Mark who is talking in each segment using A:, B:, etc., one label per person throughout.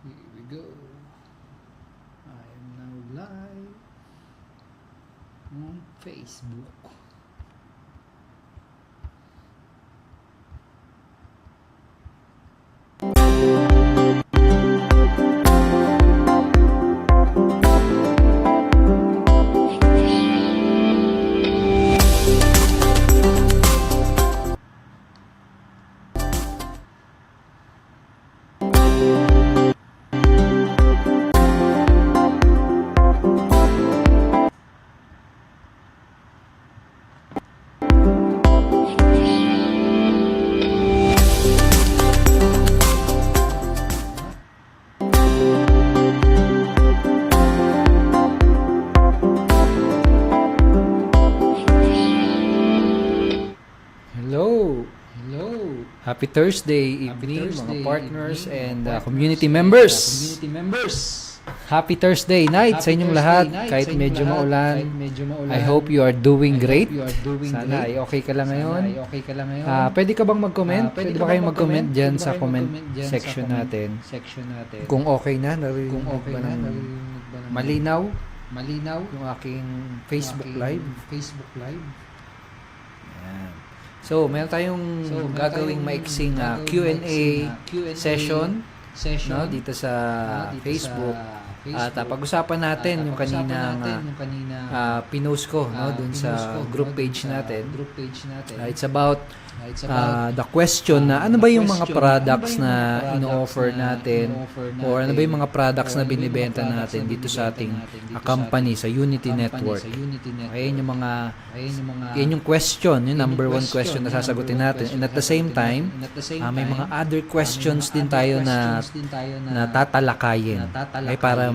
A: Here we go. I am now live on Facebook. Hello. Hello. Happy Thursday evening mga partners and community members. Happy Thursday night sa inyong lahat kahit medyo maulan. I hope you are doing great. Sana ay okay ka lang ngayon. Pwede ka bang mag-comment? Pwede ba kayong mag-comment dyan sa comment section natin? Kung okay na, narinig ba ng malinaw yung aking Facebook Live. Ayan. So, meron tayong gagawing maiksing Q&A session no, dito sa Facebook. At pag-usapan natin yung kaninang pinost ko no, dun sa group page natin. It's about the question na ano ba yung mga products na ino-offer natin or ano ba yung mga products na binibenta natin dito sa ating company sa Unity Network. Okay, yan yung question, yung number one question na sasagutin natin. And at the same time, may mga other questions din tayo na tatalakayin. Okay, para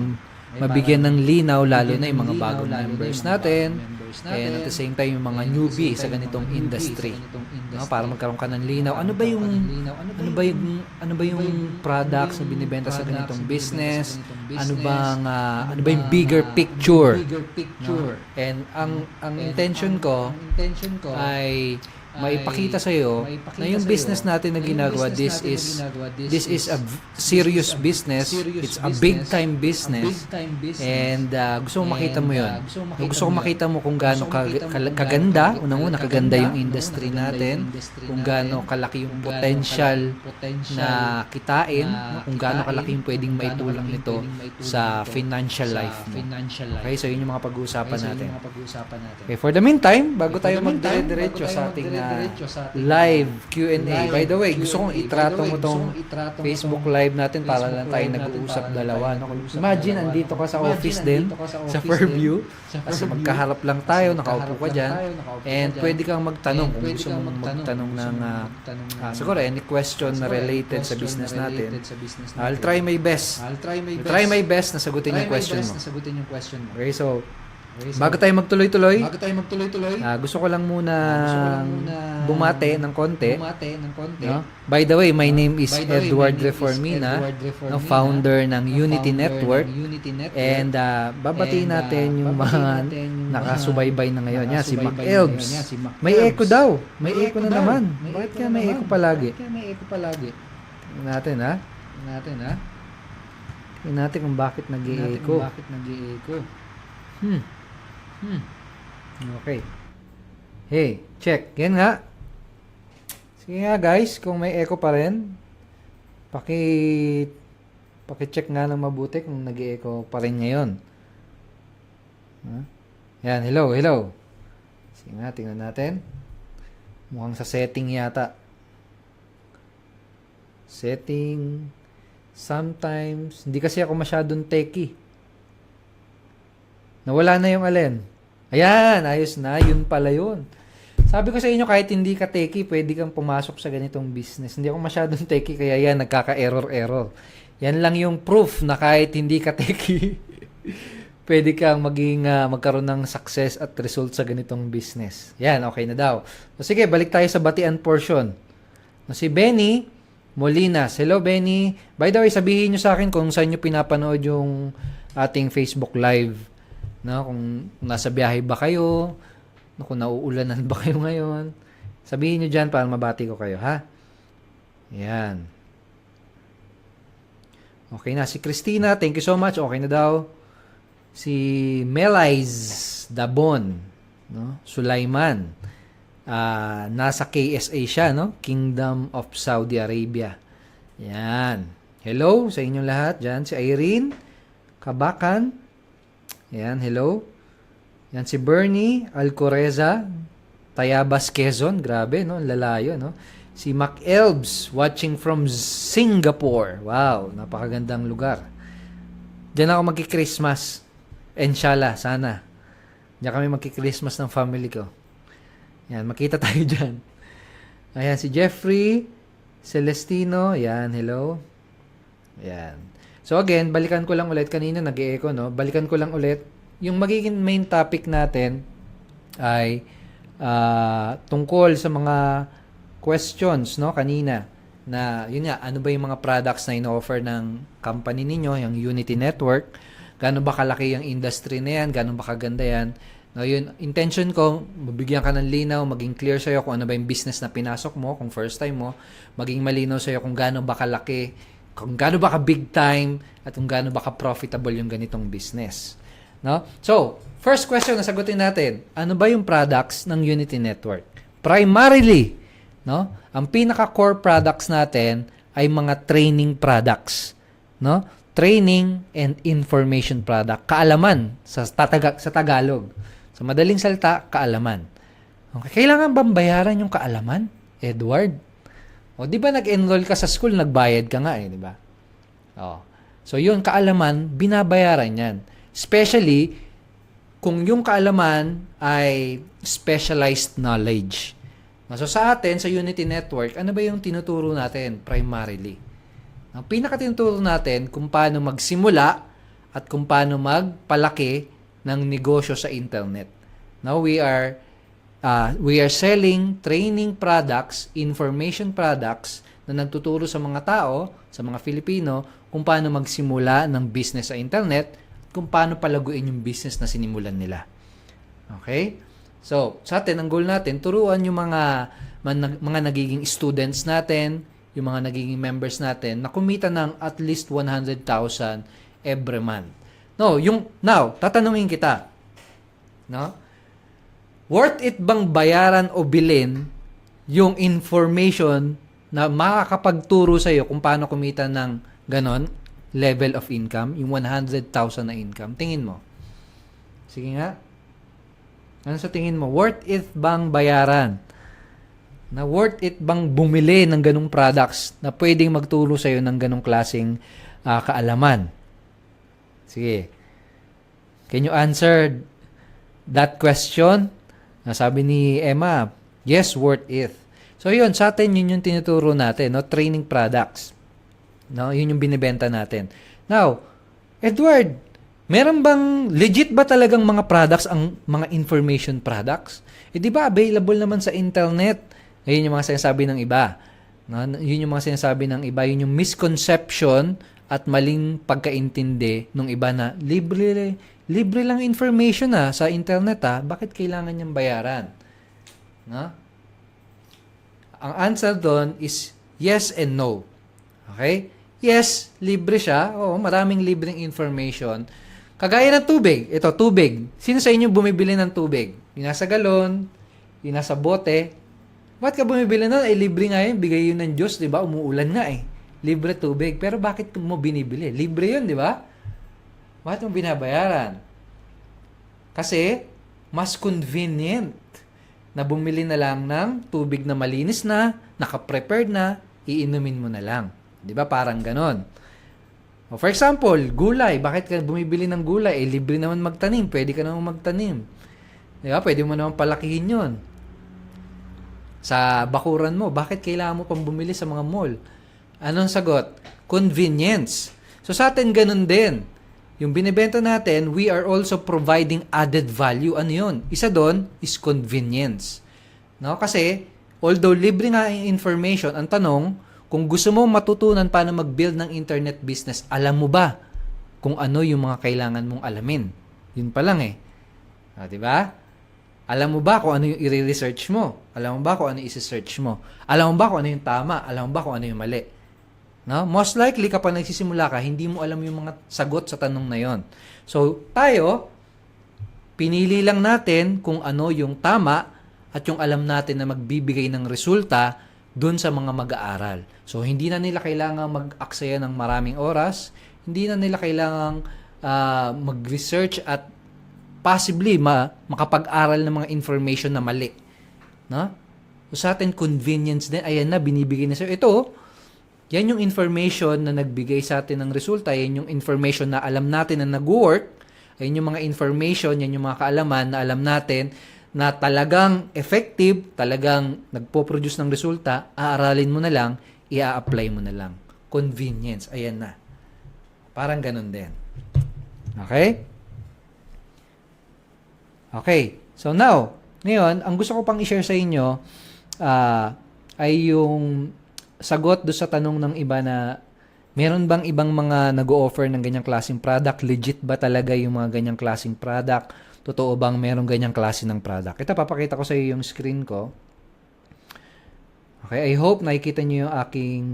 A: mabigyan ng linaw lalo na yung mga bagong members natin and at the same time yung mga newbie sa ganitong industry, no, para magkaroon ka ng linaw ano ba yung products na binibenta sa ganitong business, ano ba yung bigger picture, no? And ang intention ko ay maipakita sa iyo na yung business natin na ginagawa, this is a serious business, it's a big time business, and gusto mo makita mo yun. Gusto ko makita mo kung gaano kaganda, unang-una kaganda yung industry natin, kung gaano kalaki yung potential na kitain, kung gaano kalaki yung pwedeng maitulong nito sa financial life mo. Okay, so yun yung mga pag-uusapan natin. Okay, for the meantime, bago tayo magdire-diretso sa ating live Q&A. By the way, gusto kong itrato mo tong Facebook live natin para lang tayo nag-uusap dalawa. No? Imagine, andito ka sa office din, sa Fairview, kasi magkaharap lang tayo, nakaupo ka dyan, and pwede kang magtanong kung gusto mong magtanong ng siguro any question na related sa business natin. I'll try my best. Na sagutin yung question mo. Okay, so bago tayo magtuloy-tuloy, gusto ko lang muna bumate ng konti. No? By the way, my name is Edward Reformina, no, founder ng Unity Network. And babatiin natin yung mga nakasubaybay na ngayon. Si Mac Elbs. May echo daw. May echo na naman. Bakit kaya may echo palagi? Tingnan natin kung bakit nag-i-echo. Okay. Hey, check. Yan nga. Sige nga guys, kung may echo pa rin, paki-check nga ng mabuti kung nag-echo pa rin ngayon. Yan, hello. Sige nga, tingnan natin. Mukhang sa setting yata. Setting. Sometimes, hindi kasi ako masyadong techie. Nawala na yung alin. Ayan, ayos na. Yun pala yun. Sabi ko sa inyo, kahit hindi ka techie, pwede kang pumasok sa ganitong business. Hindi ako masyadong techie, kaya yan, nagkaka-error. Yan lang yung proof na kahit hindi ka techie, pwede kang magkaroon ng success at result sa ganitong business. Yan, okay na daw. So, sige, balik tayo sa batian portion. Si Benny Molinas. Hello, Benny. By the way, sabihin nyo sa akin kung saan nyo pinapanood yung ating Facebook Live. No, kung nasa biyahe ba kayo, kung nauulanan ba kayo ngayon, sabihin nyo dyan para mabati ko kayo, ha? Yan. Okay na. Si Christina, thank you so much. Okay na daw. Si Melaiz Dabon, no? Sulaiman. Nasa KSA siya, no? Kingdom of Saudi Arabia. Yan. Hello sa inyong lahat dyan. Si Irene Kabakan. Yan, hello. Yan si Bernie Alcoreza, Tayabas, Quezon. Grabe, no? Lalayo, no? Si Mac Elbs, watching from Singapore. Wow, napakagandang lugar. Diyan ako magki-Christmas. Inshallah, sana. Diyan kami magki-Christmas ng family ko. Yan, makita tayo dyan. Ayan, si Jeffrey Celestino. Yan, hello. Yan. So again, balikan ko lang ulit. Kanina nag-e-echo, no? Balikan ko lang ulit. Yung magiging main topic natin ay tungkol sa mga questions, no? Kanina na, yun nga, ano ba yung mga products na ino-offer ng company ninyo, yung Unity Network? Gaano ba kalaki yung industry na yan? Gaano ba kaganda yan? No, yun, intention ko, mabigyan ka ng linaw, maging clear sa'yo kung ano ba yung business na pinasok mo, kung first time mo, maging malinaw sa'yo kung gaano ba kalaki, kung gaano ba ka big time, at kung gaano ba ka profitable yung ganitong business. No? So, first question na sagutin natin, ano ba yung products ng Unity Network? Primarily, no? Ang pinaka-core products natin ay mga training products, no? Training and information product. Kaalaman sa Tagalog. Sa madaling salita, kaalaman. Okay. Kailangan bang bayaran yung kaalaman, Edward? O, di ba nag-enroll ka sa school, nagbayad ka nga di ba? O. So, yun, kaalaman, binabayaran yan. Especially, kung yung kaalaman ay specialized knowledge. So, sa atin, sa Unity Network, ano ba yung tinuturo natin primarily? Ang pinakatinuturo natin kung paano magsimula at kung paano magpalaki ng negosyo sa internet. Now, we are selling training products, information products na nagtuturo sa mga tao, sa mga Filipino, kung paano magsimula ng business sa internet, kung paano palaguin yung business na sinimulan nila. Okay? So, sa atin, ang goal natin, turuan yung mga nagiging students natin, yung mga nagiging members natin, na kumita ng at least 100,000 every month. Now, tatanungin kita, no? Worth it bang bayaran o bilhin yung information na makakapagturo sa'yo kung paano kumita ng ganon level of income, yung 100,000 na income? Tingin mo. Sige nga. Ano sa tingin mo? Worth it bang bayaran? Na worth it bang bumili ng ganong products na pwedeng magturo sa'yo ng ganong klaseng kaalaman? Sige. Can you answer that question? Sabi ni Emma, yes, worth it. So yun, sa atin yun yung tinuturo natin, no? Training products. No? Yun yung binibenta natin. Now, Edward, meron bang legit ba talagang mga products ang mga information products? Di ba available naman sa internet? Yun yung mga sinasabi ng iba. No? Yun yung mga sinasabi ng iba. Yun yung misconception at maling pagkaintindi ng iba na libre lang information sa internet bakit kailangan niyang bayaran? No? Ang answer doon is yes and no. Okay? Yes, libre siya. Oo, maraming libreng information. Kagaya ng tubig. Ito, tubig. Sino sa inyo bumibili ng tubig? Yung nasa galon, yung nasa bote. Ba't ka bumibili nun? Libre nga yun. Bigay yun ng Diyos, di ba? Umuulan nga libre tubig. Pero bakit mo binibili? Libre yun, di ba? Bakit mo binabayaran? Kasi, mas convenient na bumili na lang ng tubig na malinis na, naka-prepared na, iinumin mo na lang. Di ba? Parang ganon. For example, gulay. Bakit ka bumibili ng gulay? Libre naman magtanim. Pwede ka naman magtanim. Di ba? Pwede mo naman palakihin yun. Sa bakuran mo, bakit kailangan mo pang bumili sa mga mall? Anong sagot? Convenience. So sa atin ganun din. Yung binibenta natin, we are also providing added value. Ano yun? Isa doon is convenience. No? Kasi, although libre nga yung information, ang tanong, kung gusto mo matutunan paano mag-build ng internet business, alam mo ba kung ano yung mga kailangan mong alamin? Yun pa lang diba? Alam mo ba kung ano yung i-research mo? Alam mo ba kung ano i-search mo? Alam mo ba kung ano yung tama? Alam mo ba kung ano yung mali? No? Most likely, kapag nagsisimula ka, hindi mo alam yung mga sagot sa tanong na yon. So, tayo, pinili lang natin kung ano yung tama at yung alam natin na magbibigay ng resulta dun sa mga mag-aaral. So, hindi na nila kailangan mag-aksaya ng maraming oras, hindi na nila kailangan mag-research at possibly makapag-aral ng mga information na mali. No? So, sa atin, convenience din, ayan na, binibigay na sa'yo. Ito, yan yung information na nagbigay sa atin ng resulta, yan yung information na alam natin na nag-work, yan yung mga information, yan yung mga kaalaman na alam natin na talagang effective, talagang nagpo-produce ng resulta, aaralin mo na lang, i-apply mo na lang. Convenience, ayan na. Parang ganun din. Okay? Okay. So now, ngayon, ang gusto ko pang i-share sa inyo ay yung sagot do sa tanong ng iba na meron bang ibang mga nag-o-offer ng ganyang klaseng product? Legit ba talaga yung mga ganyang klaseng product? Totoo bang meron ganyang klase ng product? Ito, papakita ko sa iyo yung screen ko. Okay, I hope nakikita niyo yung aking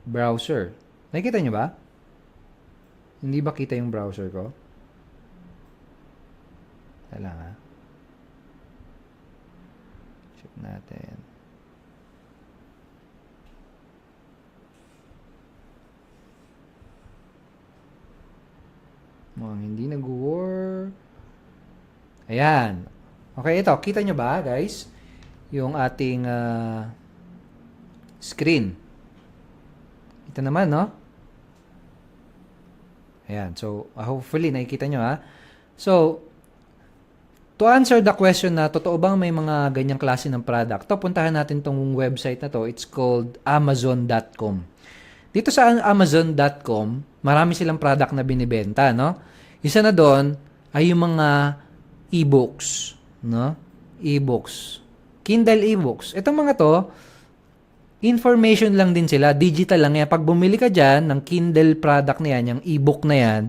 A: browser. Nakikita niyo ba? Hindi ba kita yung browser ko? Wala nga. Check natin. Mukhang hindi nag-work. Ayan. Okay, ito. Kita nyo ba, guys? Yung ating screen. Ito naman, no? Ayan. So, hopefully, nakikita nyo, ha? So, to answer the question na totoo bang may mga ganyang klase ng product, to puntahan natin tong website na to. It's called Amazon.com. Dito sa Amazon.com, marami silang product na binibenta, no? Isa na doon ay yung mga e-books, no? E-books. Kindle e-books. Itong mga to, information lang din sila, digital lang yan. Pag bumili ka dyan ng Kindle product na yan, yung e-book na yan,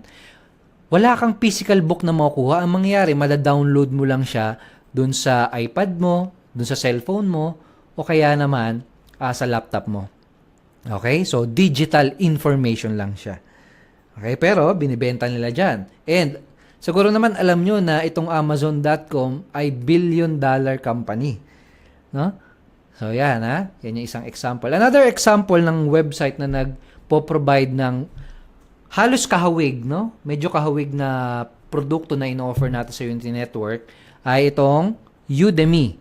A: wala kang physical book na makukuha. Ang mangyayari, mada-download mo lang siya dun sa iPad mo, dun sa cellphone mo, o kaya naman sa laptop mo. Okay? So, digital information lang siya. Okay? Pero, binibenta nila dyan. And, siguro naman alam nyo na itong Amazon.com ay billion-dollar company. No? So, yan ha. Yan yung isang example. Another example ng website na nagpo-provide ng halos kahawig, no? Medyo kahawig na produkto na in-offer natin sa Unity Network ay itong Udemy.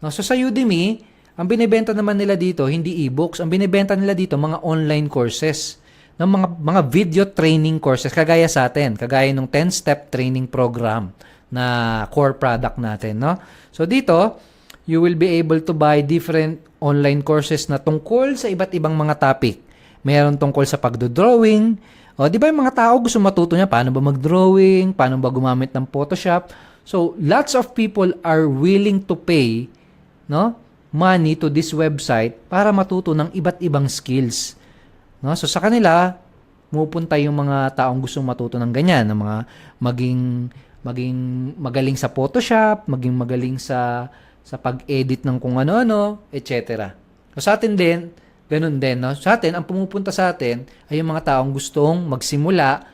A: No? So, sa Udemy, ang binibenta naman nila dito, hindi e-books. Ang binibenta nila dito, mga online courses. Ng mga video training courses, kagaya sa atin. Kagaya ng 10-step training program na core product natin. No? So, dito, you will be able to buy different online courses na tungkol sa iba't ibang mga topic. Mayroon tungkol sa pagdodrawing. O, di ba yung mga tao gusto matuto niya paano ba mag-drawing, paano ba gumamit ng Photoshop. So, lots of people are willing to pay, no, money to this website para matuto ng iba't ibang skills. No? So, sa kanila, pupunta yung mga taong gustong matuto ng ganyan, ng mga maging magaling sa Photoshop, maging magaling sa pag-edit ng kung ano-ano, etc. So, sa atin din, ganun din. No? Sa atin, ang pumupunta sa atin ay yung mga taong gustong magsimula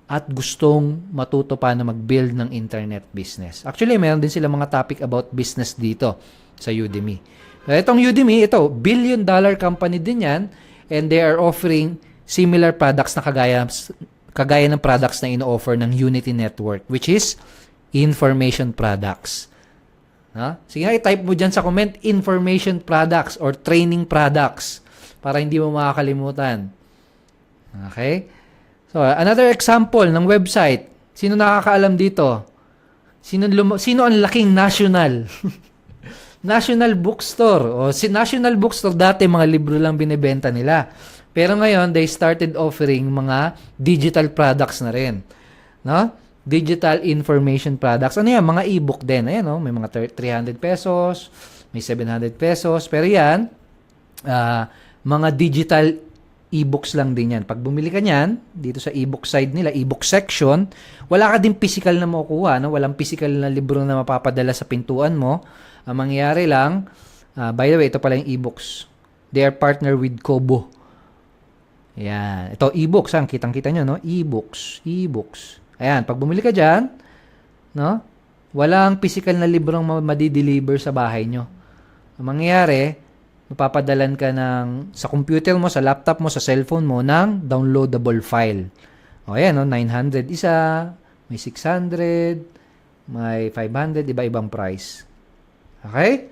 A: at gustong matuto paano mag-build ng internet business. Actually, meron din sila mga topic about business dito sa Udemy. So, itong Udemy, ito, billion-dollar company din yan, and they are offering similar products na kagaya ng products na ino-offer ng Unity Network, which is information products. No? Sige nga, i-type mo dyan sa comment, information products or training products para hindi mo makakalimutan. Okay? So, another example ng website. Sino nakakaalam dito? Sino ang laking national? National Bookstore. O, si National Bookstore, dati mga libro lang binibenta nila. Pero ngayon, they started offering mga digital products na rin. No? Digital information products. Ano yan? Mga e-book din. Ayan, no? May mga 300 pesos, may 700 pesos. Pero yan, mga digital e-books lang din yan. Pag bumili ka niyan, dito sa e-book side nila, e-book section, wala ka din physical na makukuha. No? Walang physical na libro na mapapadala sa pintuan mo. Ang mangyayari lang, by the way, ito pala yung e-books. They are partner with Kobo. Ayan. Ito, e-books. Kitang-kita nyo, no? E-books. Ayan. Pag bumili ka dyan, no? Walang physical na librong madideliver sa bahay nyo. Ang mangyayari, mapapadalan ka sa computer mo, sa laptop mo, sa cellphone mo, ng downloadable file. O, ayan, no? 900 isa, may 600, may 500, iba-ibang price. Okay?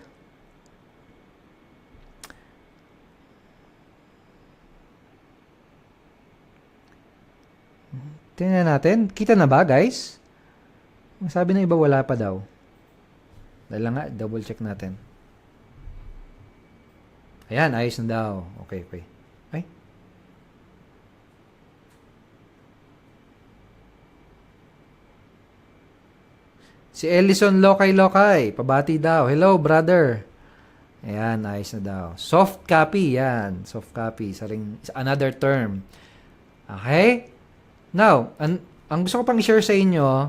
A: Tingnan natin. Kita na ba, guys? Sabi ng iba, wala pa daw. Dahil lang nga, double check natin. Ayan, ayos na daw. Okay. Ay. Si Ellison Lokay. Pabati daw. Hello, brother. Ayan, ayos na daw. Soft copy, yan. Soft copy. Another term. Okay? Now, ang gusto ko pang i-share sa inyo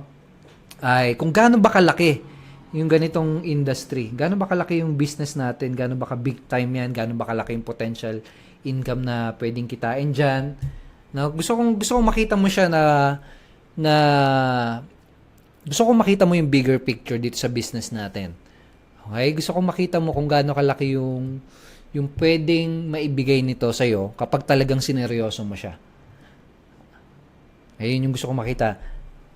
A: ay kung gaano ba kalaki yung ganitong industry. Gaano ba kalaki yung business natin? Gaano ba ka-big time yan? Gaano ba kalaki yung potential income na pwedeng kitain dyan? Now, gusto kong makita mo siya na gusto kong makita mo yung bigger picture dito sa business natin. Okay? Gusto kong makita mo kung gaano kalaki yung pwedeng maibigay nito sa'yo kapag talagang sineryoso mo siya. Ayun yung gusto kong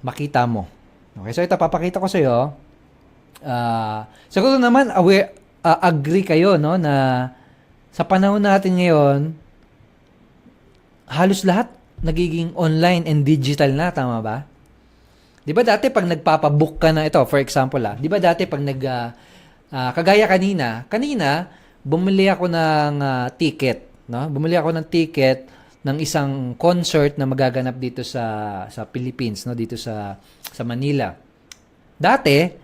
A: makita mo. Okay, so ito, papakita ko sa iyo. Siguro naman, agree kayo, no, na sa panahon natin ngayon, halos lahat nagiging online and digital na, tama ba? Di ba dati pag nagpapabook ka na ito, for example, di ba dati pag kagaya kanina, bumili ako ng ticket, no? Bumili ako ng ticket ng isang concert na magaganap dito sa Philippines, no, dito sa Manila. Dati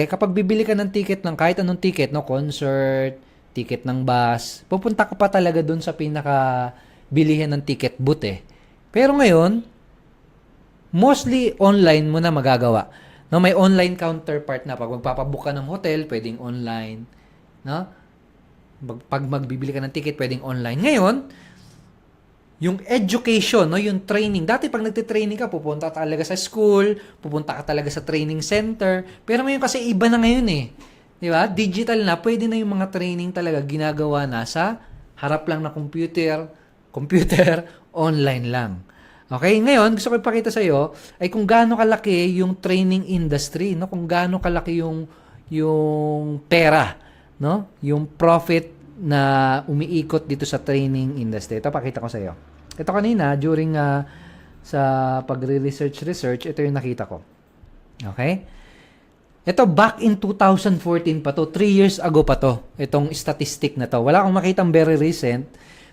A: kapag bibili ka ng ticket ng kahit anong ticket, no, concert, ticket ng bus, pupunta ka pa talaga doon sa pinaka bilihan ng ticket booth eh. Pero ngayon, mostly online mo na magagawa. No, may online counterpart na pag magpapabook ka ng hotel, pwedeng online, no? Pag magbibili ka ng ticket, pwedeng online. Ngayon, yung education, no, yung training. Dati pag nagte-training ka, pupunta talaga sa school, pupunta ka talaga sa training center. Pero ngayon kasi iba na ngayon eh. Di ba? Digital na, pwede na yung mga training talaga ginagawa na sa harap lang na computer, online lang. Okay? Ngayon, gusto ko ipakita sa iyo ay kung gaano kalaki yung training industry, no? Kung gaano kalaki yung pera, no? Yung profit na umiikot dito sa training industry. Ito, pakita ko sa iyo. Ito kanina, during sa pagre-research, ito yung nakita ko. Okay? Ito, back in 2014 pa to. 3 years ago pa to. Itong statistic na to. Wala akong makitang very recent.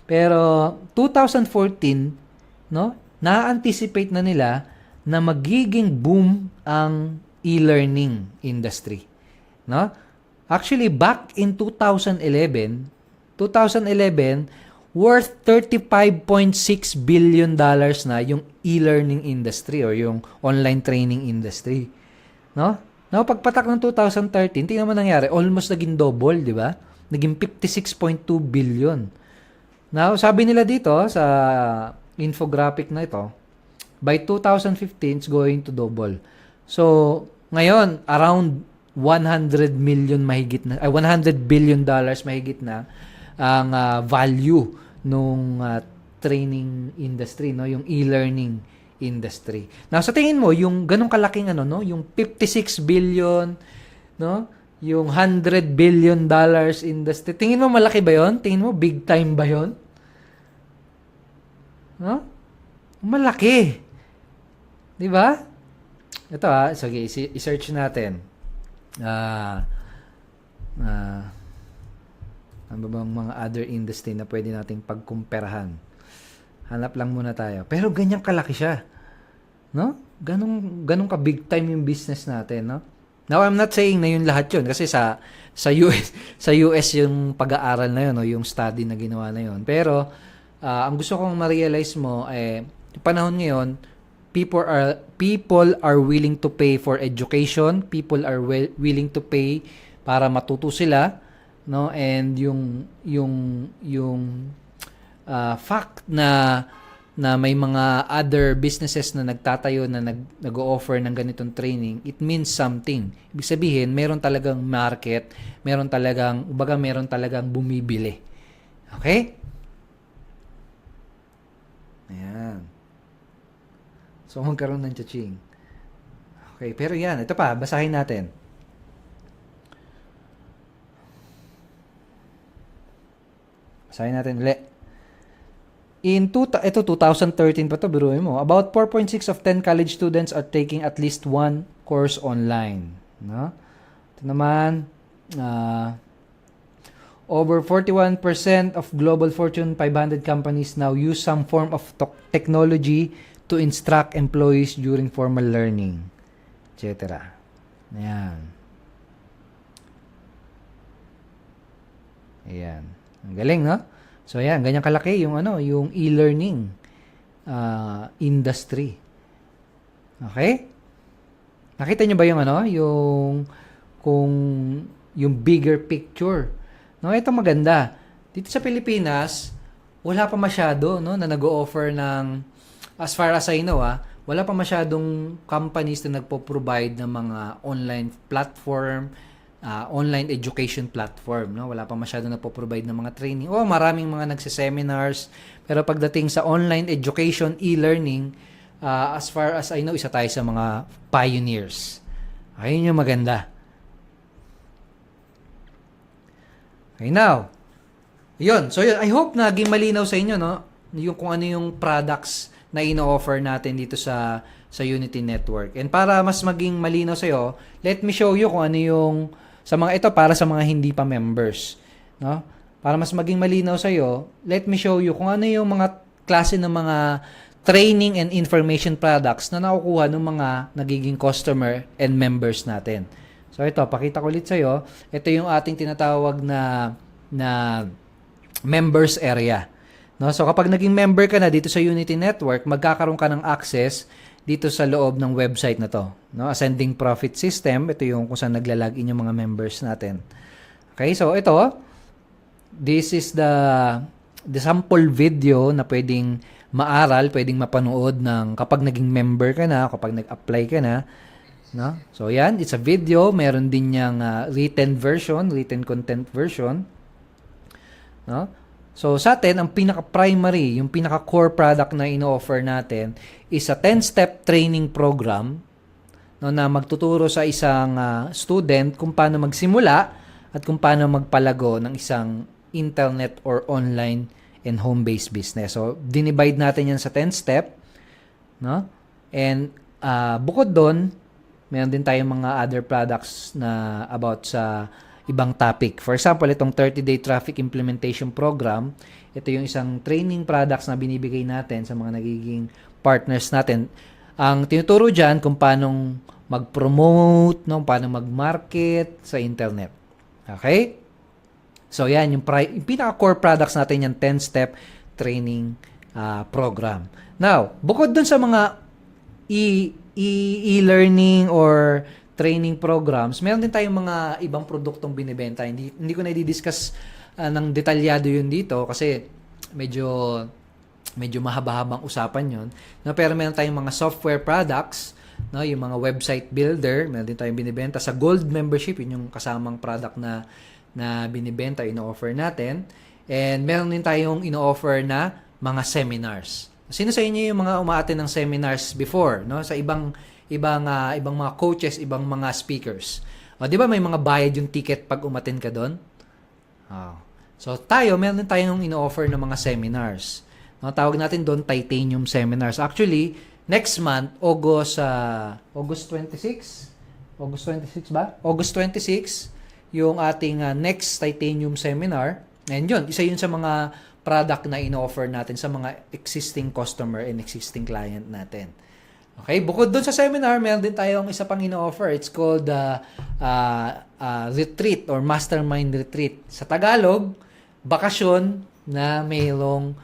A: Pero, 2014, no? Na-anticipate na nila na magiging boom ang e-learning industry. No? Actually, back in 2011, worth $35.6 billion na yung e-learning industry or yung online training industry. No? Now, pagpatak ng 2013, tingnan mo nangyari, almost naging double, di ba? Naging 56.2 billion. Now, sabi nila dito sa infographic na ito, by 2015, it's going to double. So, ngayon, around 100 billion dollars mahigit na ang value nung training industry, no, yung e-learning industry. Now sa tingin mo yung ganung kalaking yung 56 billion, no, yung 100 billion dollars industry, tingin mo malaki ba 'yon? Tingin mo big time ba 'yon? No? Malaki. 'Di ba? Ito sige, i-search natin. Ano ba bang mga other industry na pwede nating pagkumperahan? Hanap lang muna tayo. Pero ganyan kalaki siya. No? Ganun ka big time yung business natin, no? Now, I'm not saying na yun lahat yun kasi sa US yung pag-aaral na yun, no? Yung study na ginawa na yun. Pero ang gusto kong ma-realize mo panahon ngayon, people are willing to pay for education, people are willing to pay para matuto sila, no? And yung fact na may mga other businesses na nagtatayo na nag-o-offer ng ganitong training, it means something. Ibig sabihin, meron talagang market, meron talagang bumibili. Okay? Ayan. So, magkaroon ng cha-ching. Okay, pero yan. Ito pa, basahin natin. Basahin natin ulit. Ito 2013 pa to, biruin mo. About 4.6 of 10 college students are taking at least one course online. No? Ito naman, over 41% of global Fortune 500 companies now use some form of technology to instruct employees during formal learning, etc. Ayan. Ayan. Ang galing, no? So, ayan. Ganyan kalaki yung e-learning industry. Okay? Nakita nyo ba yung bigger picture? No, ito maganda. Dito sa Pilipinas, wala pa masyado, no, na nag-o-offer ng, as far as I know, wala pa masyadong companies na nagpo-provide ng mga online platform, online education platform, no? Wala pa masyadong nagpo-provide ng mga training. Maraming mga nagse-seminars, pero pagdating sa online education, e-learning, as far as I know, isa tayo sa mga pioneers. Ayun yung maganda. Okay, now, yun. So, yun. I hope na naging malinaw sa inyo, no? Yung kung ano yung products na ino-offer natin dito sa Unity Network. And para mas maging malinaw sa iyo, let me show you kung ano yung sa mga ito para sa mga hindi pa members, no? Para mas maging malinaw sa iyo, let me show you kung ano yung mga klase ng mga training and information products na nakukuha ng mga nagiging customer and members natin. So ito, pakita ko ulit sa iyo. Ito yung ating tinatawag na members area. No? So kapag naging member ka na dito sa Unity Network, magkakaroon ka ng access dito sa loob ng website na to. No? Ascending Profit System, ito yung kung saan naglalagin yung mga members natin. Okay, so ito, this is the sample video na pwedeng maaral, pwedeng mapanood ng kapag naging member ka na, kapag nag-apply ka na. No? So yan, it's a video, meron din niyang written content version. No? So sa atin, ang pinaka-primary, yung pinaka-core product na ino-offer natin is a 10-step training program, no, na magtuturo sa isang student kung paano magsimula at kung paano magpalago ng isang internet or online and home-based business. So dinivide natin yan sa 10-step, no? And bukod doon, meron din tayong mga other products na about sa ibang topic. For example, itong 30-day traffic implementation program, ito yung isang training products na binibigay natin sa mga nagiging partners natin. Ang tinuturo dyan kung paano mag-promote, no, paano mag-market sa internet. Okay? So, yan, yung pinaka-core products natin, yung 10-step training program. Now, bukod dun sa mga e-learning or training programs, meron din tayong mga ibang produktong binibenta. Hindi ko na i-discuss ng detalyado yun dito kasi medyo mahaba-habang usapan yun. No, pero meron tayong mga software products, no, yung mga website builder, meron din tayong binibenta. Sa Gold membership, yun yung kasamang product na binibenta, ino-offer natin. And meron din tayong ino-offer na mga seminars. Sino sa inyo yung mga umaattend ng seminars before, no? Sa ibang mga coaches, ibang mga speakers. O, di ba may mga bayad yung ticket pag umattend ka doon? Oh. So, meron din tayong ino-offer ng mga seminars. No, tawag natin doon Titanium Seminars. Actually, next month, August 26 ba? August 26, yung ating next Titanium Seminar. And yun, isa yun sa mga product na ino-offer natin sa mga existing customer and existing client natin. Okay, bukod doon sa seminar, meron din tayong isa pang ino-offer. It's called retreat or mastermind retreat. Sa Tagalog, bakasyon na mayroong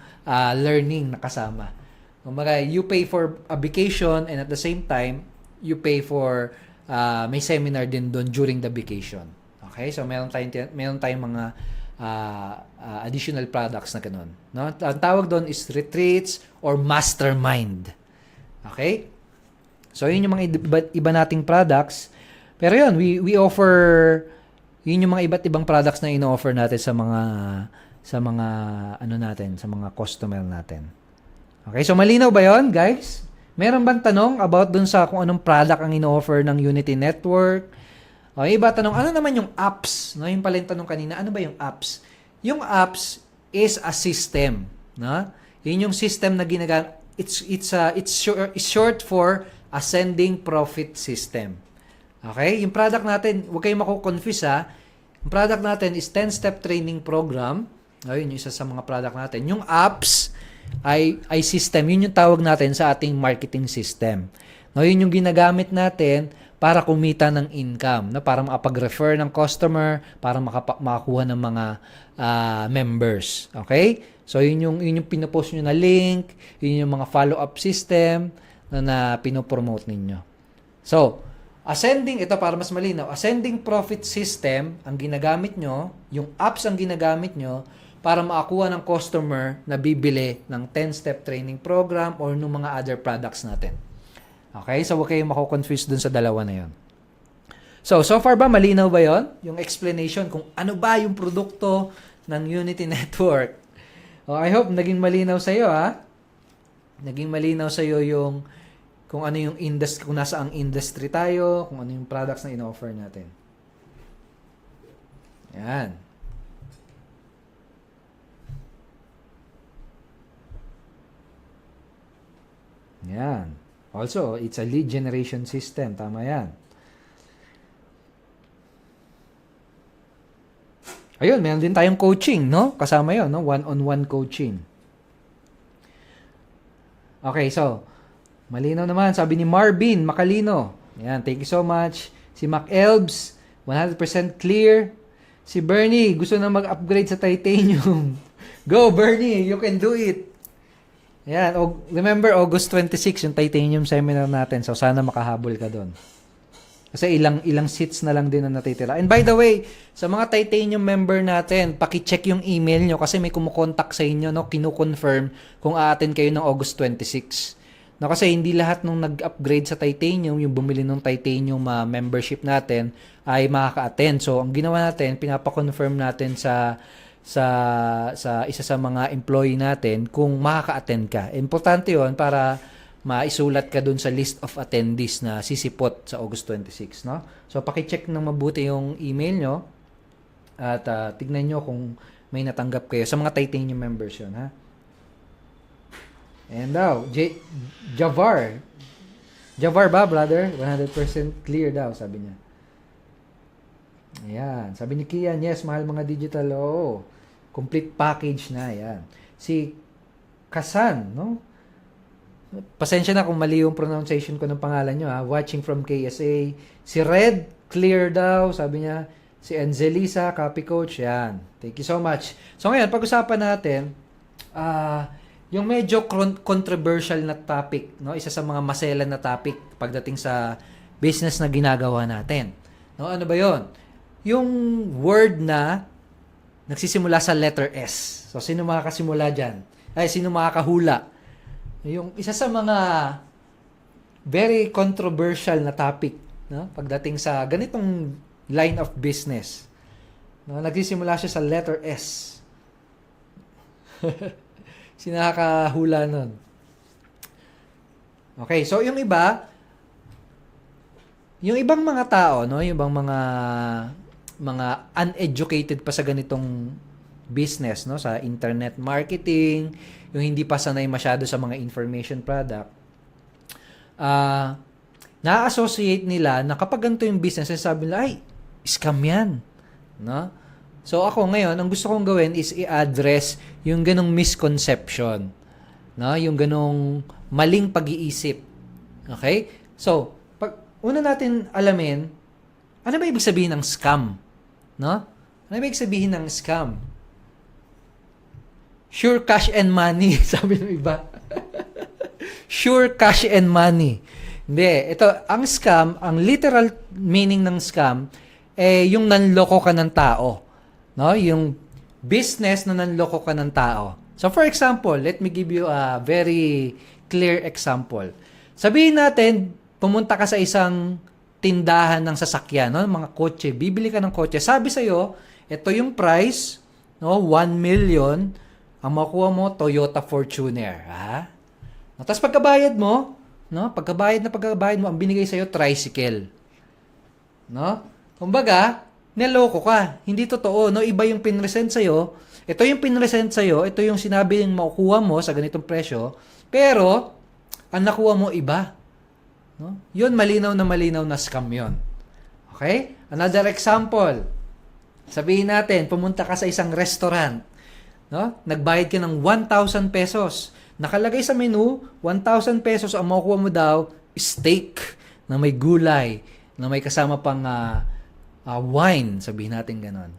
A: learning na kasama. Kumbaga, you pay for a vacation and at the same time, you pay for may seminar din doon during the vacation. Okay? So, meron tayong mga additional products na ganun. No? Ang tawag doon is retreats or mastermind. Okay? So, yun yung mga iba nating products. Pero yun, we offer, yun yung mga iba't ibang products na ino-offer natin sa mga ano natin, sa mga customer natin. Okay, so malinaw ba yun, guys? Meron bang tanong about dun sa kung anong product ang ino-offer ng Unity Network? Okay, iba tanong, ano naman yung apps? No, yung pala yung tanong kanina, ano ba yung apps? Yung apps is a system, no? Yun yung system na ginagamit. It's short for Ascending Profit System. Okay? Yung product natin, huwag kayong mako-confuse ha. Yung product natin is 10-step training program. Ayun, yung isa sa mga product natin. Yung apps ay system. Yun yung tawag natin sa ating marketing system. No, yun yung ginagamit natin para kumita ng income. No? Para makapag-refer ng customer, para makakuha ng mga members. Okay? So, yun yung pinopost nyo na link, yun yung mga follow-up system na pinopromote ninyo. So, ito para mas malinaw, ascending profit system ang ginagamit nyo, yung apps ang ginagamit nyo para makakuha ng customer na bibili ng 10-step training program or ng mga other products natin. Okay? So, huwag kayong mako-confuse dun sa dalawa na yun. So far ba malinaw ba yon? Yung explanation kung ano ba yung produkto ng Unity Network. I hope naging malinaw sa iyo, ha? Naging malinaw sa iyo yung kung ano yung industry, kung nasa ang industry tayo, kung ano yung products na ino-offer natin. Yan. Yan. Also, it's a lead generation system. Tama yan. Ayun, meron din tayong coaching, no? Kasama yon, no? One-on-one coaching. Okay, so, malinaw naman, sabi ni Marvin Macalino. Yan, thank you so much. Si Mac Elbs, 100% clear. Si Bernie, gusto na mag-upgrade sa titanium. Go, Bernie, you can do it. Yan, remember, August 26, yung titanium seminar natin. So, sana makahabol ka doon. Kasi ilang seats na lang din na natitira. And by the way, sa mga titanium member natin, paki-check yung email nyo kasi may kumukontak sa inyo, no? Kinu-confirm kung a-attend kayo ng August 26. No, kasi hindi lahat nung nag-upgrade sa titanium, yung bumili ng titanium membership natin, ay makaka-attend. So, ang ginawa natin, pinapa-confirm natin sa isa sa mga employee natin kung makaka-attend ka. Importante yon para maisulat ka dun sa list of attendees na sisipot sa August 26, no? So, paki-check ng mabuti yung email nyo at tignan nyo kung may natanggap kayo sa mga titanium members yun, ha? And now, Javar ba, brother? 100% clear daw, sabi niya. Ayan. Sabi ni Kian, yes, mahal mga digital. Oo. Complete package na. Ayan. Si Kasan, no? Pasensya na kung mali yung pronunciation ko ng pangalan nyo, ha? Watching from KSA. Si Red, clear daw, sabi niya. Si Angelisa, copy coach. Ayan. Thank you so much. So ngayon, pag-usapan natin, yung medyo controversial na topic, no? Isa sa mga maselan na topic pagdating sa business na ginagawa natin. No? Ano ba 'yon? Yung word na nagsisimula sa letter S. So, sino makakasimula dyan? Sino makakahula? Yung isa sa mga very controversial na topic, no? Pagdating sa ganitong line of business. No? Nagsisimula siya sa letter S. Sino nakakahula nun? Okay, so yung ibang mga tao, no, yung ibang mga uneducated pa sa ganitong business, no, sa internet marketing, yung hindi pa sanay masyado sa mga information product, na-associate nila na kapag ganito yung business, sabi nila, ay, scam yan, no? So ako ngayon, ang gusto kong gawin is i-address yung ganong misconception, no? Yung ganong maling pag-iisip. Okay? So, una natin alamin, ano ba ibig sabihin ng scam? No? Ano ba ibig sabihin ng scam? Sure cash and money, sabi ng iba. Sure cash and money. Hindi, ito, ang scam, ang literal meaning ng scam yung nanloko ka ng tao. No? Yung business na nanloko ka ng tao. So for example, let me give you a very clear example. Sabihin natin, pumunta ka sa isang tindahan ng sasakyan, no? Mga kotse, bibili ka ng kotse. Sabi sa'yo, ito yung price, no? 1 million, ang makuha mo, Toyota Fortuner. Ha? Tapos pagkabayad mo, no? Pagkabayad mo, ang binigay sa'yo, tricycle. No? Kumbaga, niloko ka. Hindi totoo, no? Iba yung pinresent sa'yo. Ito yung pinresent sa'yo, ito yung sinabi yung makukuha mo sa ganitong presyo, pero, ang nakuha mo iba. No? Yun, malinaw na scam yun. Okay? Another example. Sabihin natin, pumunta ka sa isang restaurant. No? Nagbayad ka ng 1,000 pesos. Nakalagay sa menu, 1,000 pesos ang makukuha mo daw, steak na may gulay, na may kasama pang wine, sabihin natin ganon.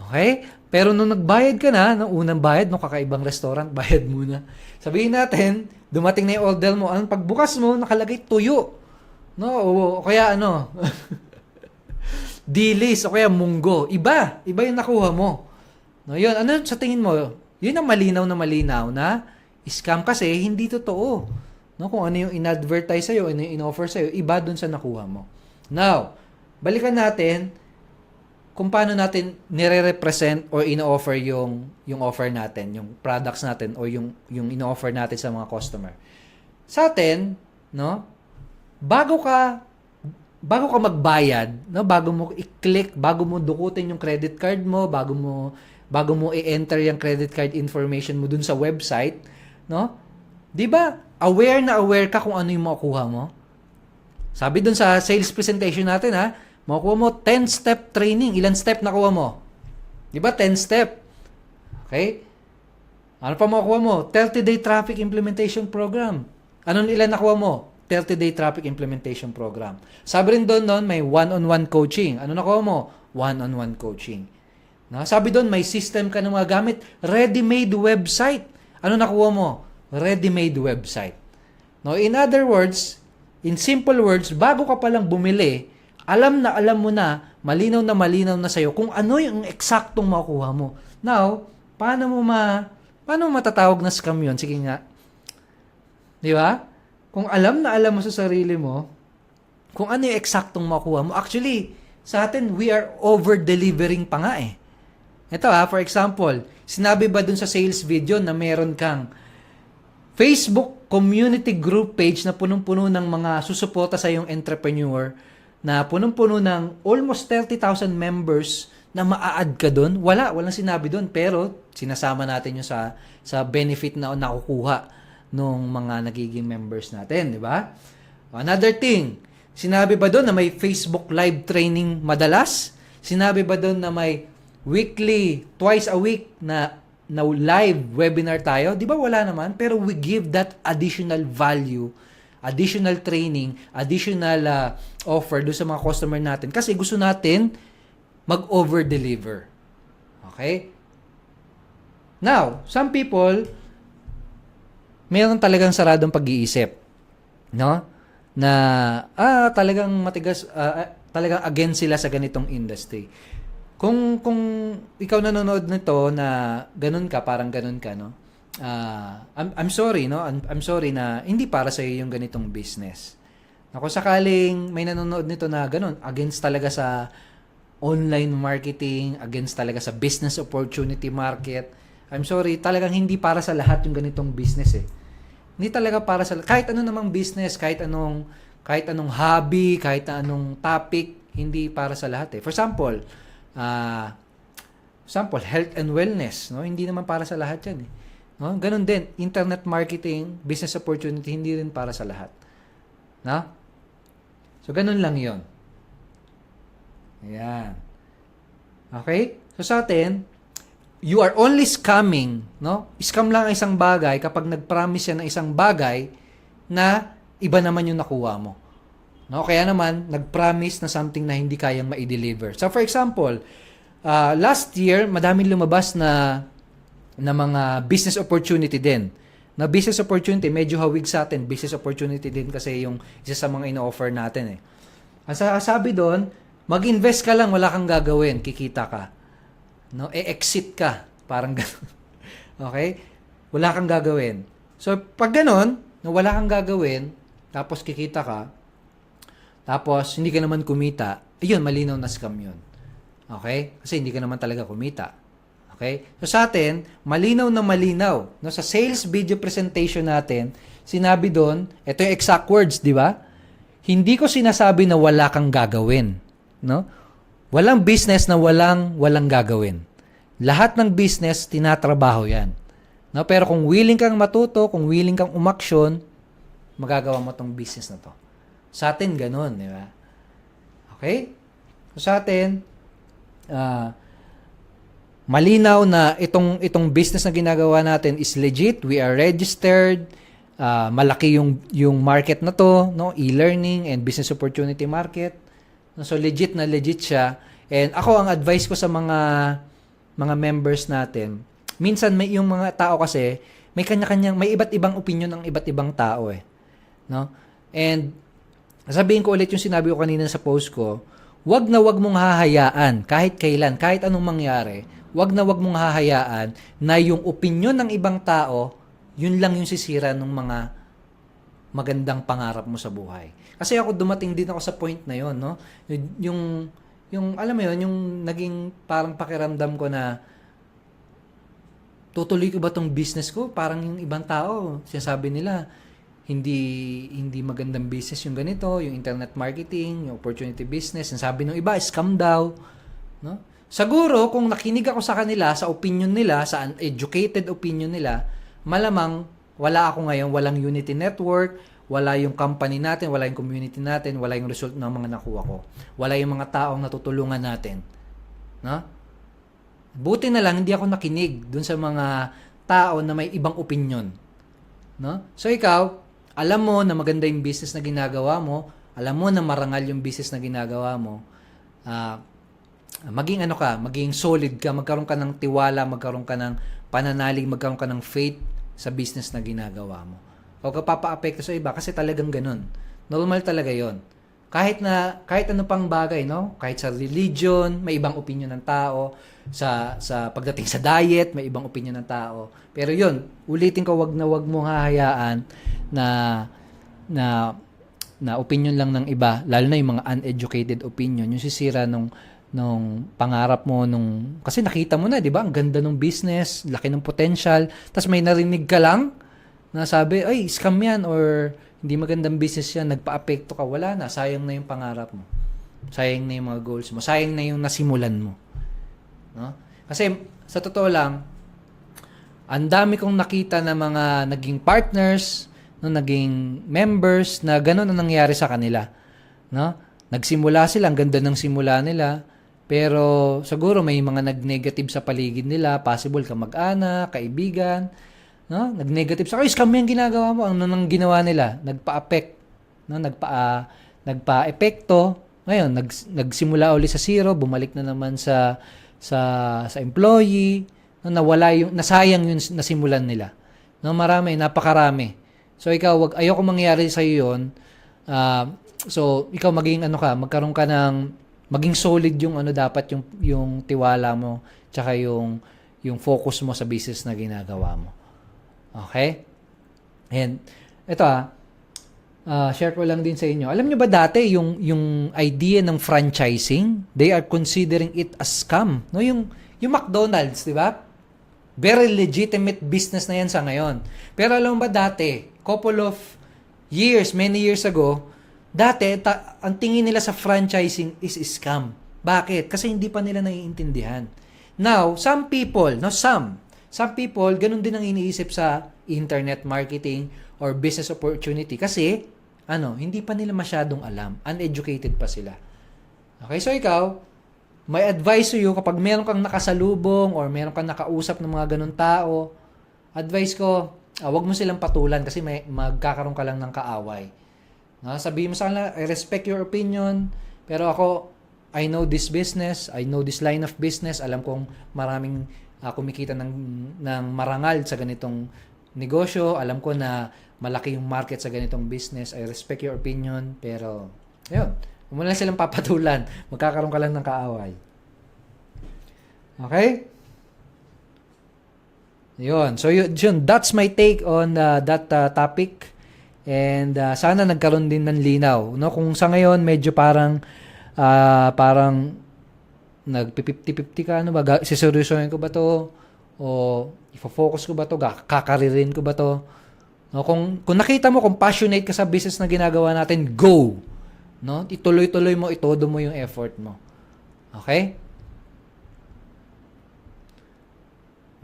A: Okay? Pero nung nagbayad ka na, nung unang bayad, nung kakaibang restaurant, bayad muna. Sabihin natin, dumating na yung order mo, ang pagbukas mo, nakalagay tuyo. No? O kaya ano, dilis, o kaya munggo. Iba yung nakuha mo. No, yun, ano sa tingin mo? Yun ang malinaw na scam kasi hindi totoo. No, kung ano yung in-advertise sa'yo, ano yung in-offer sa'yo, iba dun sa nakuha mo. Now, balikan natin kung paano natin nire-represent or in-offer yung offer natin, yung products natin or yung in-offer natin sa mga customer. Sa atin, no, bago ka magbayad, no, bago mo i-click, bago mo dukutin yung credit card mo, bago mo i-enter yung credit card information mo dun sa website, no? 'Di ba? Aware ka kung ano yung makukuha mo? Sabi dun sa sales presentation natin, makukuha mo 10-step training. Ilan step nakuha mo? 'Di ba? 10 step. Okay? Ano pa makukuha mo? 30-day traffic implementation program. Ilan nakuha mo? 30-day traffic implementation program. Sabi rin doon may one-on-one coaching. Ano nakuha mo? One-on-one coaching. No? Sabi doon, may system ka na mga gamit. Ready-made website. Ano nakuha mo? Ready-made website. No? In other words, in simple words, bago ka palang bumili, alam mo na, malinaw na sa'yo kung ano yung eksaktong makukuha mo. Now, paano mo matatawag na scam yun? Sige nga. Di ba? Kung alam mo sa sarili mo, kung ano yung eksaktong makuha mo, actually, sa atin, we are over-delivering pa nga eh. Ito for example, sinabi ba dun sa sales video na meron kang Facebook community group page na punong-puno ng mga susuporta sa iyong entrepreneur, na punong-puno ng almost 30,000 members na maa-add ka dun? Walang sinabi dun, pero sinasama natin yung sa benefit na nakukuha nung mga nagiging members natin, di ba? Another thing, sinabi ba doon na may Facebook live training madalas? Sinabi ba doon na may weekly, twice a week na live webinar tayo? Di ba wala naman? Pero we give that additional value, additional training, additional offer doon sa mga customer natin kasi gusto natin mag-over-deliver. Okay? Now, some people meron talagang saradong pag-iisip, no? Na talagang matigas, talagang against sila sa ganitong industry. Kung ikaw nanonood nito na ganun ka, parang ganun ka, no? I'm sorry, no? I'm sorry na hindi para sa iyo yung ganitong business. Kung sakaling may nanonood nito na ganun, against talaga sa online marketing, against talaga sa business opportunity market, I'm sorry, talagang hindi para sa lahat yung ganitong business eh. Hindi talaga para sa kahit ano namang business, kahit anong hobby, kahit anong topic, hindi para sa lahat eh. For example, health and wellness, no? Hindi naman para sa lahat 'yan eh. No? Ganun din, internet marketing, business opportunity, hindi rin para sa lahat. No? So ganun lang 'yon. Ayan. Okay? So sa atin, you are only scamming, no? Scam lang ang isang bagay kapag nag-promise yan ng isang bagay na iba naman yung nakuha mo. No? Kaya naman, nag-promise na something na hindi kayang ma-deliver. So for example, last year, madaming lumabas na mga business opportunity din. Na business opportunity, medyo hawig sa atin. Business opportunity din kasi yung isa sa mga ino-offer natin eh. Ang sabi doon, Mag-invest ka lang, wala kang gagawin, kikita ka. No? E-exit ka, parang gano'n. Okay? Wala kang gagawin. So, pag gano'n, na wala kang gagawin, tapos kikita ka, tapos hindi ka naman kumita, ayun, malinaw na scam yun. Okay? Kasi hindi ka naman talaga kumita. Okay? So, sa atin, malinaw na malinaw. No? Sa sales video presentation natin, sinabi doon, ito yung exact words, di ba? Hindi ko sinasabi na wala kang gagawin. No? Walang business na walang gagawin. Lahat ng business, tinatrabaho yan. No? Pero kung willing kang matuto, kung willing kang umaksyon, magagawa mo tong business na to. Sa atin, ganun, di ba? Okay? So, sa atin, malinaw na itong business na ginagawa natin is legit. We are registered. Malaki yung market na to, no? E-learning and business opportunity market. So, legit na legit siya. And ako, ang advice ko sa mga members natin, minsan yung mga tao kasi, may kanya-kanyang, may iba't ibang opinion ng iba't ibang tao eh. No? And, sabihin ko ulit yung sinabi ko kanina sa post ko, wag na wag mong hahayaan, kahit kailan, kahit anong mangyari, wag na wag mong hahayaan na yung opinion ng ibang tao, yun lang yung sisira ng mga magandang pangarap mo sa buhay. Kasi ako dumating din ako sa point na yon, no? Yung alam mo yon, yung naging parang pakiramdam ko na tutuloy ko ba tong business ko? Parang yung ibang tao, sinasabi nila, hindi magandang business yung ganito, yung internet marketing, yung opportunity business. Sinasabi ng iba, scam daw, no? Siguro kung nakinig ako sa kanila, sa opinion nila, sa uneducated opinion nila, malamang wala ako ngayon, walang Unity Network, wala yung company natin, wala yung community natin, wala yung result ng mga nakuha ko. Wala yung mga taong natutulungan natin. No? Buti na lang hindi ako nakinig dun sa mga tao na may ibang opinion. No? So ikaw, alam mo na maganda yung business na ginagawa mo, alam mo na marangal yung business na ginagawa mo, maging solid ka, magkaroon ka ng tiwala, magkaroon ka ng pananalig, magkaroon ka ng faith sa business na ginagawa mo. O kapapa-apekto sa iba kasi talagang ganun. Normal talaga 'yon. Kahit ano pang bagay, no? Kahit sa religion, may ibang opinion ng tao, sa pagdating sa diet, may ibang opinion ng tao. Pero 'yon, ulitin ko, wag mong hahayaan na opinion lang ng iba, lalo na yung mga uneducated opinion, yung sisira nung pangarap mo kasi nakita mo na, 'di ba? Ang ganda ng business, laki ng potential, tapos may narinig ka lang na sabi, ay, scam yan or hindi magandang business yan, nagpa-apekto ka, wala na, sayang na yung pangarap mo. Sayang na yung mga goals mo. Sayang na yung nasimulan mo. No? Kasi, sa totoo lang, ang dami kong nakita na mga naging partners, no, naging members, na gano'n ang nangyari sa kanila. No? Nagsimula sila, ang ganda ng simula nila, pero siguro may mga nag-negative sa paligid nila, possible kamag-anak, kaibigan, no? Nag-negative sa, scam yung ginagawa mo. Ano nang ginawa nila? Nagpa-affect, no? Nagpa-epekto. Ngayon, nagsimula uli sa zero, bumalik na naman sa employee, no? Nasayang yung nasimulan nila. No, napakarami. So ikaw, ayoko mangyari sa iyo 'yon. So ikaw magkaroon ka maging solid yung dapat yung tiwala mo, tsaka yung focus mo sa business na ginagawa mo. Okay? And ito share ko lang din sa inyo. Alam niyo ba dati yung idea ng franchising, they are considering it a scam. No, yung McDonald's, 'di ba? Very legitimate business na yan sa ngayon. Pero alam mo ba dati, many years ago, dati ang tingin nila sa franchising is scam. Bakit? Kasi hindi pa nila naiintindihan. Now, some people, ganun din ang iniisip sa internet marketing or business opportunity kasi hindi pa nila masyadong alam. Uneducated pa sila. Okay, so ikaw, may advice to you kapag meron kang nakasalubong or meron kang nakausap ng mga ganun tao, advice ko, wag mo silang patulan kasi magkakaroon ka lang ng kaaway. Sabihin mo sa kanila, I respect your opinion, pero ako, I know this business, I know this line of business, alam kong maraming kumikita ng marangal sa ganitong negosyo, alam ko na malaki yung market sa ganitong business, I respect your opinion, pero yun, Huwag mo lang silang papatulan. Magkakaroon ka lang ng kaaway. Okay? Yun. So, yun, that's my take on that topic. And sana nagkaroon din ng linaw. No? Kung sa ngayon, medyo parang nag-50-50 ka, ano ba? Siseryosohin ko ba to? O ifo-focus ko ba to? Kakaririn ko ba to? No, kung nakita mo, kung passionate ka sa business na ginagawa natin, go! No? Ituloy-tuloy mo, itodo mo yung effort mo. Okay?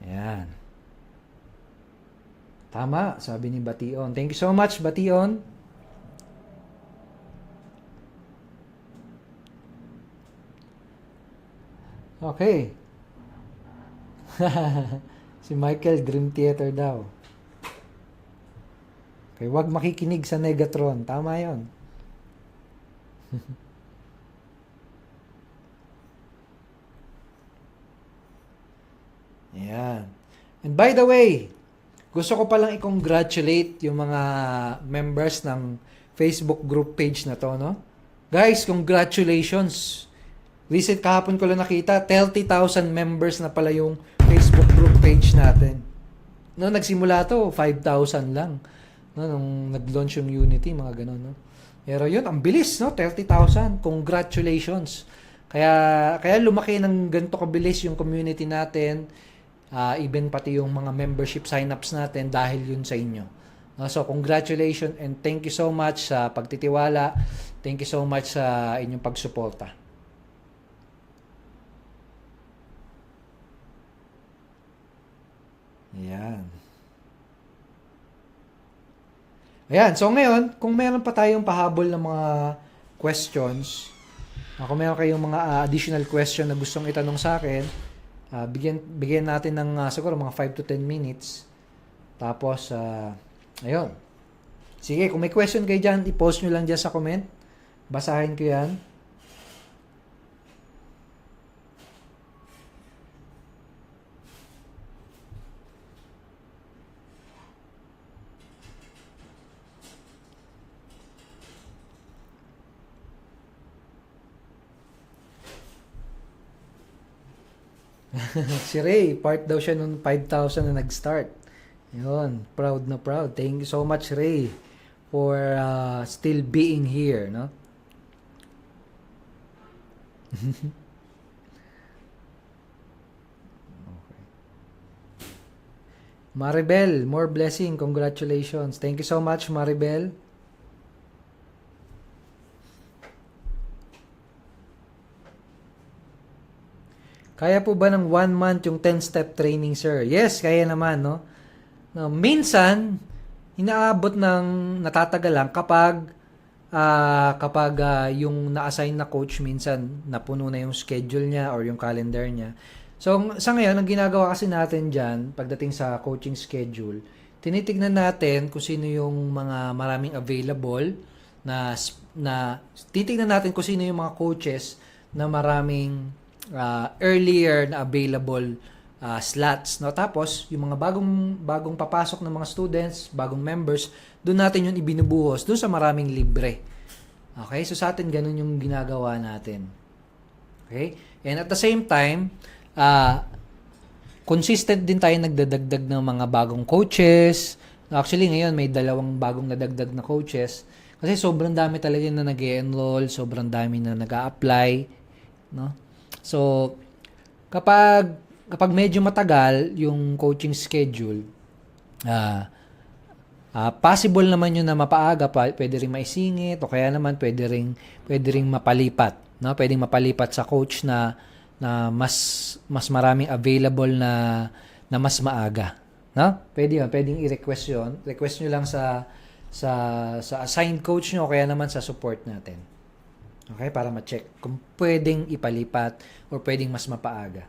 A: Ayan. Tama, sabi ni Bation. Thank you so much, Bation. Okay. Si Michael, Dream Theater daw. Okay, wag makikinig sa Negatron. Tama yon. Ayan. And by the way, gusto ko palang i-congratulate yung mga members ng Facebook group page na to, no? Guys, congratulations! Recent kahapon ko lang nakita, 30,000 members na pala yung Facebook group page natin. No, nagsimula to, 5,000 lang. No, nung nag-launch yung Unity, mga ganun, no? Pero yun, ang bilis, no? 30,000. Congratulations. Kaya lumaki ng ganito kabilis yung community natin. Even pati yung mga membership sign-ups natin dahil yun sa inyo. No? So, congratulations and thank you so much sa pagtitiwala. Thank you so much sa inyong pagsuporta. Ayan, so ngayon, kung meron pa tayong pahabol ng mga questions, kung meron kayong mga additional question na gustong itanong sa akin, bigyan natin ng siguro mga 5 to 10 minutes. Tapos, ayun. Sige, kung may question kayo dyan, i-post nyo lang dyan sa comment. Basahin ko yan. Si Ray, part daw siya nung 5,000 na nag-start. Yun, proud na proud. Thank you so much, Ray, for still being here, no? Okay. Maribel, more blessing. Congratulations. Thank you so much, Maribel. Kaya po ba ng 1 month yung 10-step training, sir? Yes, kaya naman, no? No, minsan, inaabot ng natatagal lang kapag yung na-assign na coach minsan napuno na yung schedule niya or yung calendar niya. So, sa ngayon, ang ginagawa kasi natin dyan, pagdating sa coaching schedule, tinitignan natin kung sino yung mga maraming available na titignan natin kung sino yung mga coaches na maraming earlier na available slots, no? Tapos yung mga bagong papasok ng mga students, bagong members, doon natin yung ibinubuhos doon sa maraming libre. Okay? So sa atin ganun yung ginagawa natin. Okay? And at the same time, consistent din tayo nagdadagdag ng mga bagong coaches. Actually ngayon may 2 bagong nadagdag na coaches kasi sobrang dami talaga na nag-e-enroll, sobrang dami na nag-a-apply, no? So, kapag medyo matagal yung coaching schedule, possible naman yun na mapaaga, pwede ring maisingit, o kaya naman pwede ring mapalipat, no? Pwedeng mapalipat sa coach na mas maraming available na mas maaga, no? Pwede yun, pwedeng i-request yun. Request nyo lang sa assigned coach nyo, o kaya naman sa support natin. Okay, para ma-check kung pwedeng ipalipat or pwedeng mas mapaaga.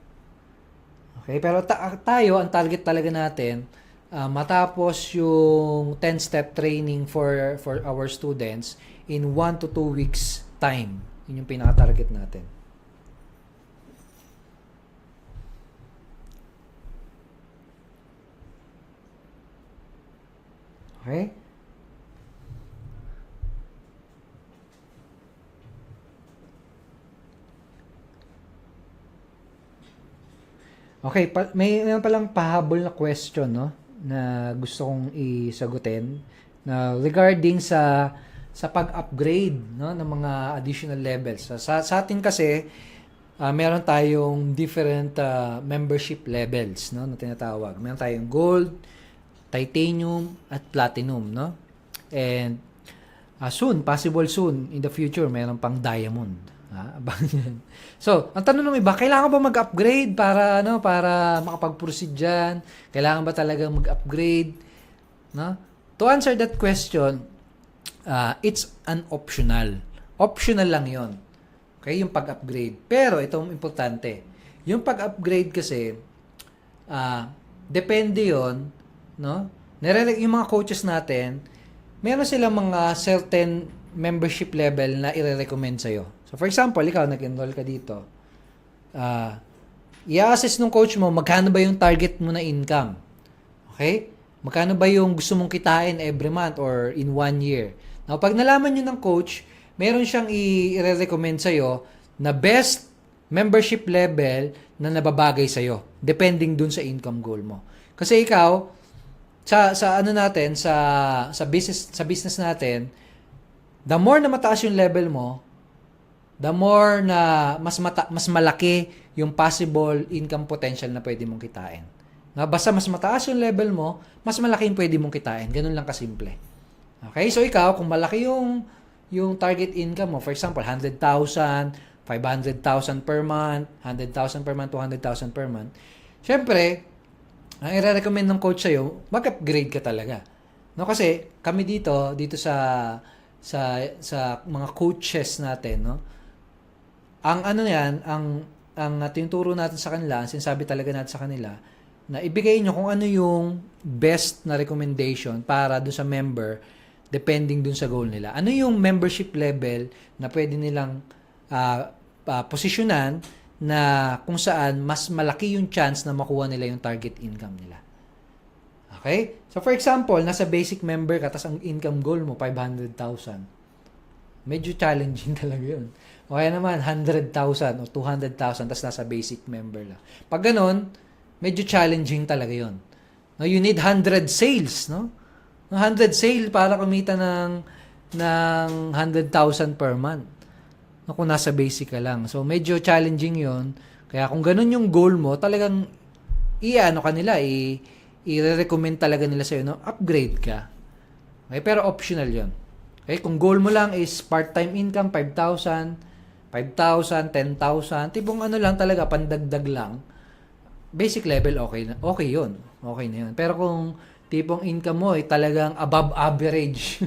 A: Okay, pero tayo, ang target talaga natin, matapos yung 10-step training for our students in 1 to 2 weeks time. Yun yung pinaka-target natin. Okay? Okay, may palang pahabol na question, no, na gusto kong isagutin na regarding sa pag-upgrade, no, ng mga additional levels. Sa atin kasi meron tayong different membership levels, no, na tinatawag. Meron tayong gold, titanium at platinum, no? And possible soon in the future meron pang diamond. Abangan yan. So, ang tanong ng iba, kailangan ba mag-upgrade para makapag-proceed diyan? Kailangan ba talagang mag-upgrade, no? To answer that question, it's an optional. Optional lang 'yon. Okay, yung pag-upgrade. Pero itong importante, yung pag-upgrade kasi depende 'yon, no? Yung mga coaches natin, meron silang mga certain membership level na i-recommend sa'yo. So, for example, ikaw, nag-enroll ka dito. I-assess ng coach mo, magkano ba yung target mo na income? Okay? Magkano ba yung gusto mong kitain every month or in 1 year? Now, pag nalaman nyo ng coach, meron siyang i-recommend sa'yo na best membership level na nababagay sa'yo, depending dun sa income goal mo. Kasi ikaw, sa business natin, the more na mataas yung level mo, the more na mas malaki yung possible income potential na pwede mong kitain. Basta mas mataas yung level mo, mas malaki yung pwede mong kitain. Ganun lang kasimple. Okay? So ikaw, kung malaki yung target income mo, for example, 100,000, 500,000 per month, 100,000 per month, 200,000 per month, syempre, ang i-recommend ng coach sa'yo, mag-upgrade ka talaga. No, kasi kami dito sa mga coaches natin, no? Ang tinuturo natin sa kanila, ang sinasabi talaga natin sa kanila, na ibigay nyo kung ano yung best na recommendation para doon sa member depending doon sa goal nila. Ano yung membership level na pwede nilang posisyonan na kung saan mas malaki yung chance na makuha nila yung target income nila. Okay? So, for example, nasa basic member ka, tapos ang income goal mo, 500,000. Medyo challenging talaga yun. O kaya naman, 100,000 o 200,000, tapos nasa basic member lang. Pag ganun, medyo challenging talaga yun. No, you need 100 sales, no? 100 sales para kumita ng 100,000 per month. No, kung nasa basic ka lang. So, medyo challenging yun. Kaya kung ganun yung goal mo, talagang i-recommend talaga nila sa'yo, no? Upgrade ka. Okay? Pero optional yun. Okay? Kung goal mo lang is part-time income, 5,000, 10,000, tipong ano lang talaga, pandagdag lang, basic level, okay yun. Okay na yun. Pero kung tipong income mo ay talagang above average,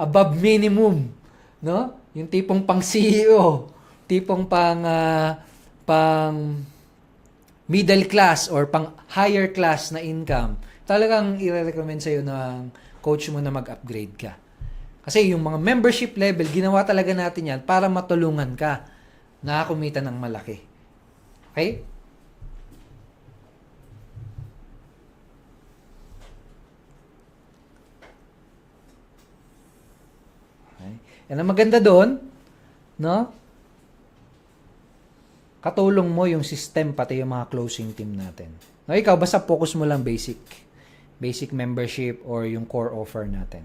A: above minimum, no? Yung tipong pang CEO, tipong pang middle class or pang higher class na income, talagang i-recommend sa'yo ng coach mo na mag-upgrade ka. Kasi yung mga membership level, ginawa talaga natin yan para matulungan ka na kumita ng malaki. Okay? And ang maganda doon, no? Katulong mo yung system pati yung mga closing team natin. No, ikaw basta focus mo lang basic membership or yung core offer natin.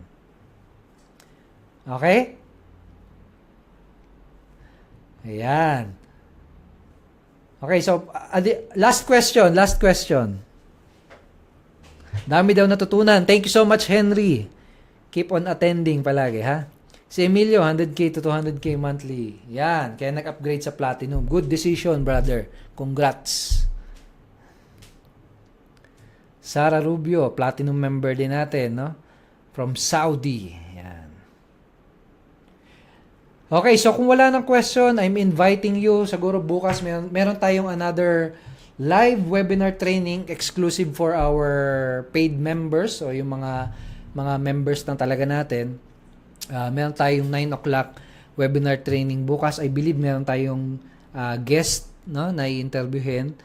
A: Okay? Ayan. Okay, so last question. Dami daw natutunan. Thank you so much, Henry. Keep on attending palagi, ha? Si Emilio, 100K to 200K monthly. Yan, kaya nag-upgrade sa Platinum. Good decision, brother. Congrats. Sara Rubio, Platinum member din natin, no? From Saudi. Yan. Okay, so kung wala ng question, I'm inviting you. Siguro bukas meron tayong another live webinar training exclusive for our paid members o yung mga members ng talaga natin. Meron tayong 9 o'clock webinar training bukas. I believe meron tayong guest, no, na i-interviewin.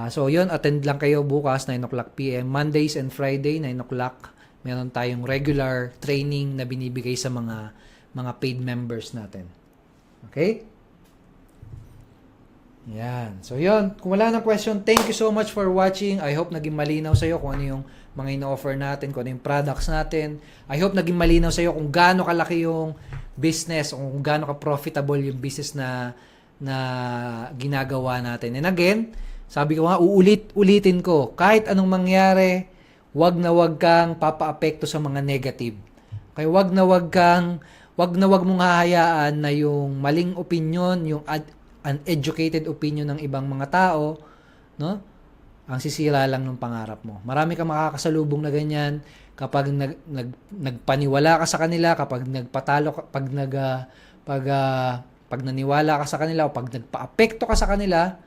A: So yun, attend lang kayo bukas 9 o'clock PM. Mondays and Friday 9 o'clock meron tayong regular training na binibigay sa mga paid members natin. Okay? Yan. So, yun. Kung wala nang question, thank you so much for watching. I hope naging malinaw sa'yo kung ano yung mga ino-offer natin, kung ano yung products natin. I hope naging malinaw sa'yo kung gaano kalaki yung business, o kung gaano ka-profitable yung business na ginagawa natin. And again, sabi ko nga, ulitin ko, kahit anong mangyari, wag kang papaapekto sa mga negative. Okay, wag mong hahayaan na yung maling opinion, yung uneducated opinion ng ibang mga tao, no? Ang sisira lang ng pangarap mo. Marami kang makakasalubong na ganyan kapag nagpaniwala ka sa kanila, kapag nagpatalo ka, pag naniwala ka sa kanila o pag nagpaapekto ka sa kanila,